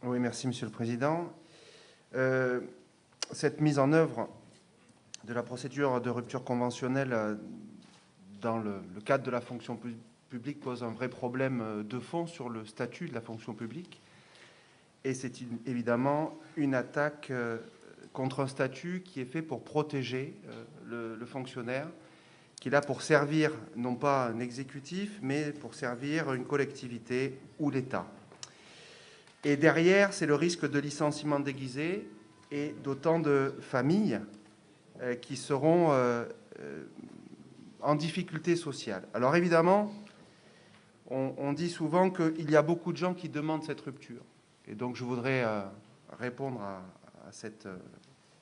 Oui, merci Monsieur le Président. Cette mise en œuvre de la procédure de rupture conventionnelle dans le cadre de la fonction publique pose un vrai problème de fond sur le statut de la fonction publique. Et c'est évidemment une attaque contre un statut qui est fait pour protéger le fonctionnaire, qui est là pour servir non pas un exécutif, mais pour servir une collectivité ou l'État. Et derrière, c'est le risque de licenciement déguisé et d'autant de familles qui seront en difficulté sociale. Alors évidemment, on dit souvent qu'il y a beaucoup de gens qui demandent cette rupture. Et donc je voudrais répondre à cet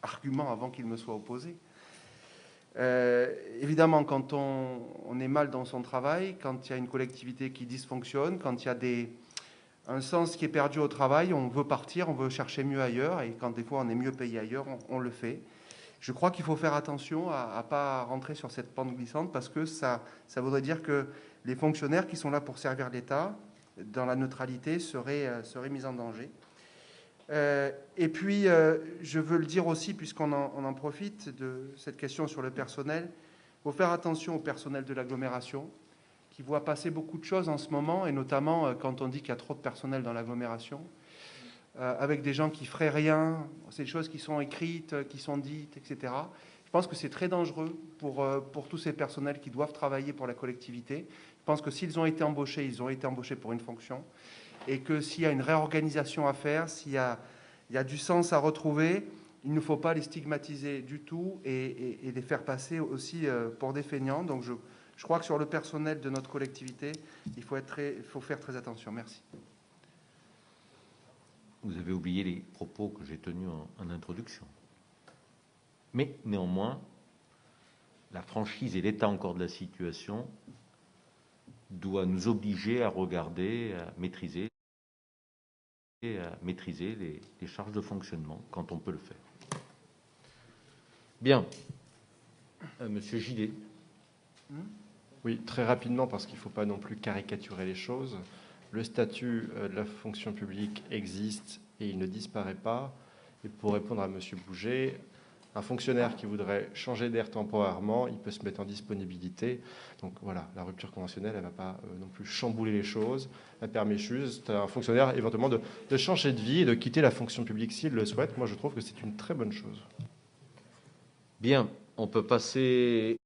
argument avant qu'il me soit opposé. Évidemment, quand on est mal dans son travail, quand il y a une collectivité qui dysfonctionne, quand il y a un sens qui est perdu au travail, on veut partir, on veut chercher mieux ailleurs, et quand des fois on est mieux payé ailleurs, on le fait. Je crois qu'il faut faire attention à ne pas rentrer sur cette pente glissante, parce que ça voudrait dire que les fonctionnaires qui sont là pour servir l'État, dans la neutralité, seraient mis en danger. Et puis, je veux le dire aussi, puisqu'on en profite de cette question sur le personnel, il faut faire attention au personnel de l'agglomération, qui voit passer beaucoup de choses en ce moment, et notamment quand on dit qu'il y a trop de personnel dans l'agglomération, avec des gens qui feraient rien, c'est des choses qui sont écrites, qui sont dites, etc. Je pense que c'est très dangereux pour tous ces personnels qui doivent travailler pour la collectivité. Je pense que s'ils ont été embauchés, ils ont été embauchés pour une fonction, et que s'il y a une réorganisation à faire, s'il y a du sens à retrouver, il ne faut pas les stigmatiser du tout et les faire passer aussi pour des feignants. Donc je crois que sur le personnel de notre collectivité, il faut faire très attention. Merci. Vous avez oublié les propos que j'ai tenus en introduction. Mais néanmoins, la franchise et l'état encore de la situation doit nous obliger à regarder, à maîtriser les charges de fonctionnement quand on peut le faire. Bien. Monsieur Gillet. Oui, très rapidement, parce qu'il ne faut pas non plus caricaturer les choses. Le statut de la fonction publique existe et il ne disparaît pas. Et pour répondre à Monsieur Bouget, un fonctionnaire qui voudrait changer d'air temporairement, il peut se mettre en disponibilité. Donc voilà, la rupture conventionnelle, elle ne va pas non plus chambouler les choses. Elle permet juste à un fonctionnaire éventuellement de changer de vie et de quitter la fonction publique s'il le souhaite. Moi, je trouve que c'est une très bonne chose. Bien, on peut passer